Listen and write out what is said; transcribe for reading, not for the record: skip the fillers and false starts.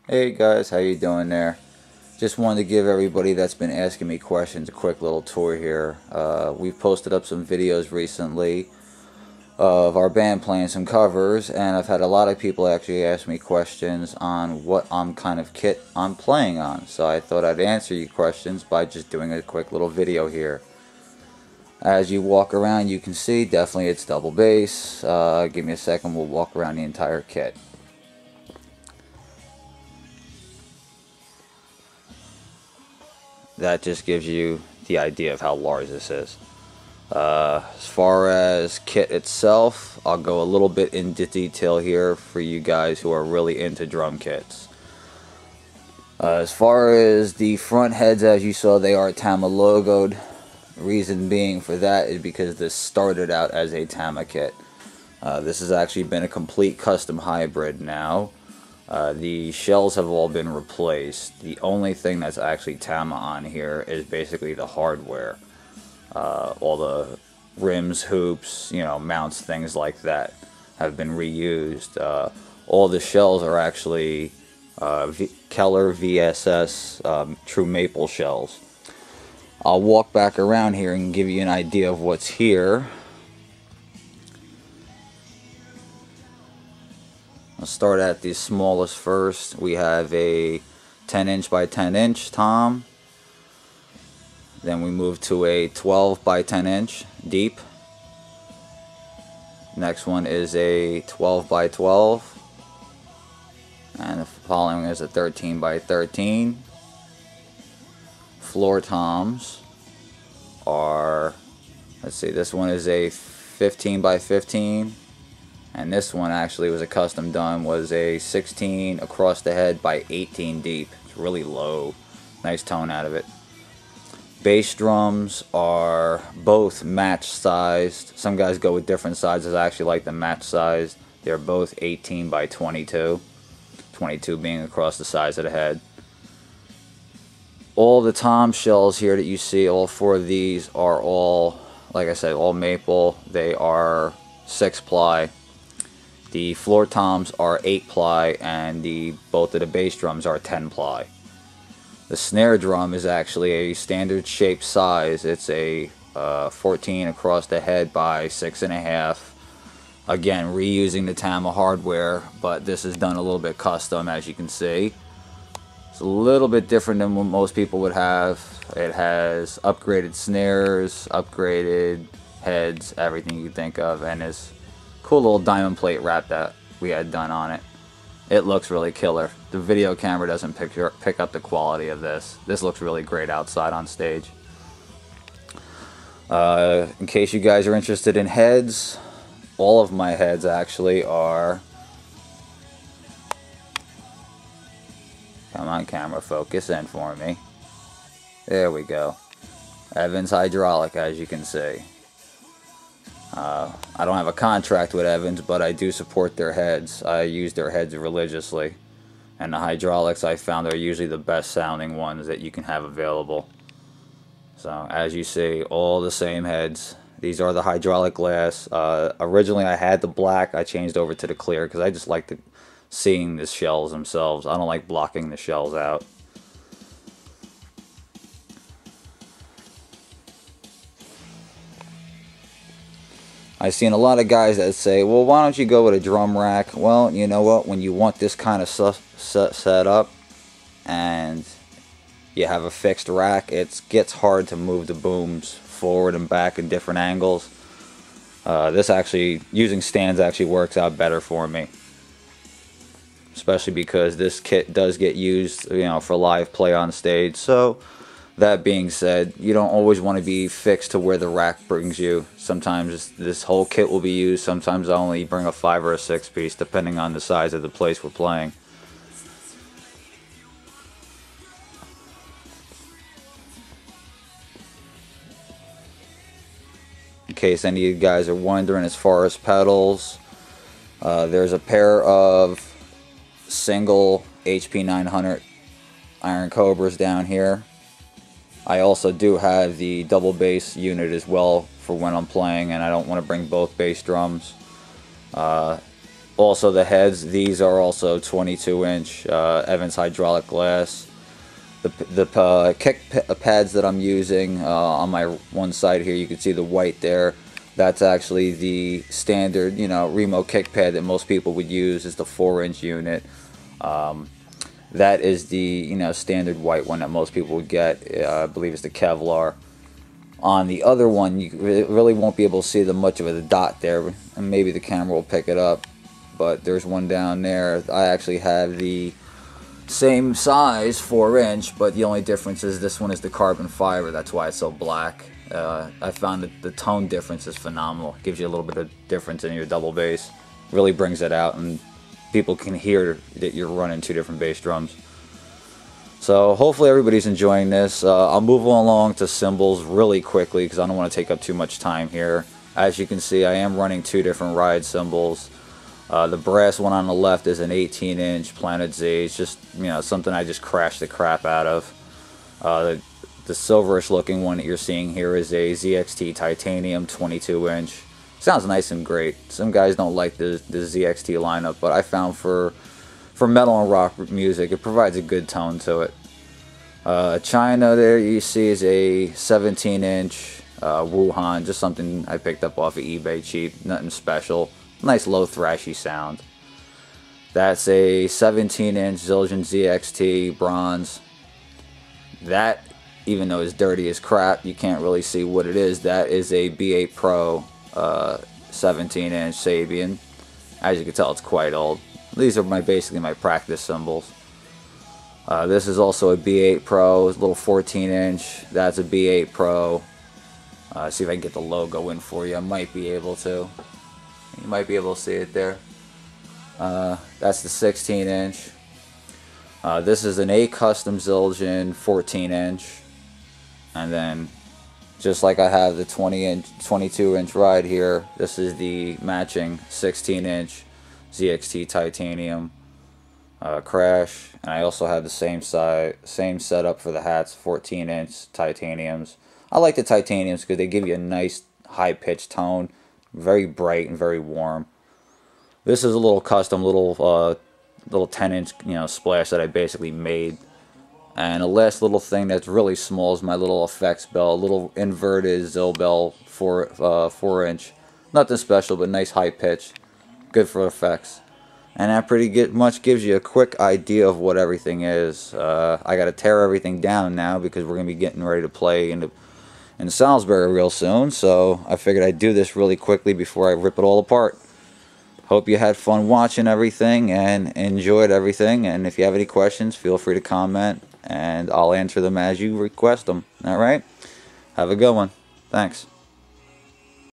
Hey guys, how you doing there? Just wanted to give everybody that's been asking me questions a quick little tour here. We've posted up some videos recently of our band playing some covers, and I've had a lot of people actually ask me questions on what kind of kit I'm playing on. So I thought I'd answer your questions by just doing a quick little video here. As you walk around, you can see definitely it's double bass. Give me a second, we'll walk around the entire kit. That just gives you the idea of how large this is. As far as kit itself, I'll go a little bit into detail here for you guys who are really into drum kits. As far as the front heads, as you saw, they are Tama logoed. Reason being for that is because this started out as a Tama kit. This has actually been a complete custom hybrid now. The shells have all been replaced. The only thing that's actually Tama on here is basically the hardware. All the rims, hoops, mounts, things like that have been reused. All the shells are actually Keller VSS true maple shells. I'll walk back around here and give you an idea of what's here. I'll start at the smallest first. We have a 10" by 10" tom. Then we move to a 12 by 10" deep. Next one is a 12 by 12. And the following is a 13 by 13. Flr Toms are, let's see, this one is a 15 by 15. And this one actually was a custom done, was a 16 across the head by 18 deep. It's really low. Nice tone out of it. Bass drums are both match sized. Some guys go with different sizes. I actually like the match sized. They're both 18 by 22. 22 being across the size of the head. All the tom shells here that you see, all four of these are all, like I said, all maple. They are 6-ply. The Flr Toms are 8-ply, and both of the bass drums are 10-ply. The snare drum is actually a standard shape size. It's a 14 across the head by 6.5. Again, reusing the Tama hardware, but this is done a little bit custom, as you can see. It's a little bit different than what most people would have. It has upgraded snares, upgraded heads, everything you can think of, and this cool little diamond plate wrap that we had done on it. It looks really killer. The video camera doesn't pick up the quality of this. This looks really great outside on stage. In case you guys are interested in heads, all of my heads actually are... Come on, camera, focus in for me. There we go. Evans Hydrualic, as you can see. I don't have a contract with Evans, but I do support their heads. I use their heads religiously. And the hydraulics I found are usually the best sounding ones that you can have available. So, as you see, all the same heads. These are the hydraulic glass. Originally I had the black. I changed over to the clear because I just like seeing the shells themselves. I don't like blocking the shells out. I've seen a lot of guys that say, well, why don't you go with a drum rack? Well, you know what? When you want this kind of set up and you have a fixed rack, it gets hard to move the booms forward and back in different angles. This actually, using stands actually works out better for me. Especially because this kit does get used, for live play on stage. So, that being said, you don't always want to be fixed to where the rack brings you. Sometimes this whole kit will be used. Sometimes I only bring a 5 or a 6 piece, depending on the size of the place we're playing. In case any of you guys are wondering, as far as pedals, there's a pair of single HP 900 Iron Cobras down here. I also do have the double bass unit as well for when I'm playing and I don't want to bring both bass drums. Also the heads, these are also 22-inch Evans hydraulic glass. The kick pads that I'm using on my one side here, you can see the white there. That's actually the standard, you know, Remo kick pad that most people would use. Is the 4-inch unit. That is the, you know, standard white one that most people would get. I believe it's the Kevlar. On the other one, you really won't be able to see much of a dot there, and maybe the camera will pick it up. But there's one down there. I actually have the same size 4-inch, but the only difference is this one is the carbon fiber. That's why it's so black. I found that the tone difference is phenomenal. It gives you a little bit of difference in your double bass. Really brings it out, and people can hear that you're running 2 different bass drums. So hopefully everybody's enjoying this. I'll move along to cymbals really quickly because I don't want to take up too much time here. As you can see, I am running 2 different ride cymbals. The brass one on the left is an 18-inch Planet Z. It's just, you know, something I just crashed the crap out of. The silverish looking one that you're seeing here is a ZXT titanium 22-inch. Sounds nice and great. Some guys don't like the ZXT lineup, but I found for metal and rock music, it provides a good tone to it. China there you see is a 17-inch Wuhan, just something I picked up off of eBay cheap, nothing special. Nice low thrashy sound. That's a 17-inch Zildjian ZXT bronze. That, even though it's dirty as crap, you can't really see what it is. That is a B8 Pro 17-inch Sabian. As you can tell, it's quite old. These are basically my practice cymbals. This is also a B8 Pro, it's a little 14-inch. That's a B8 Pro. See if I can get the logo in for you. I might be able to. You might be able to see it there. That's the 16-inch. This is an A Custom Zildjian 14-inch. And then, just like I have the 22-inch ride here, this is the matching 16-inch ZXT titanium crash. And I also have the same setup for the hats, 14-inch titaniums. I like the titaniums because they give you a nice high-pitched tone. Very bright and very warm. This is a little custom, little 10-inch, you know, splash that I basically made. And the last little thing that's really small is my little effects bell, a little inverted ZilBell 4-inch. Nothing special, but nice high pitch, good for effects. And that pretty much gives you a quick idea of what everything is. I got to tear everything down now because we're gonna be getting ready to play in Salisbury real soon, so I figured I'd do this really quickly before I rip it all apart. Hope you had fun watching everything and enjoyed everything, and if you have any questions, feel free to comment, and I'll answer them as you request them. Alright? Have a good one. Thanks.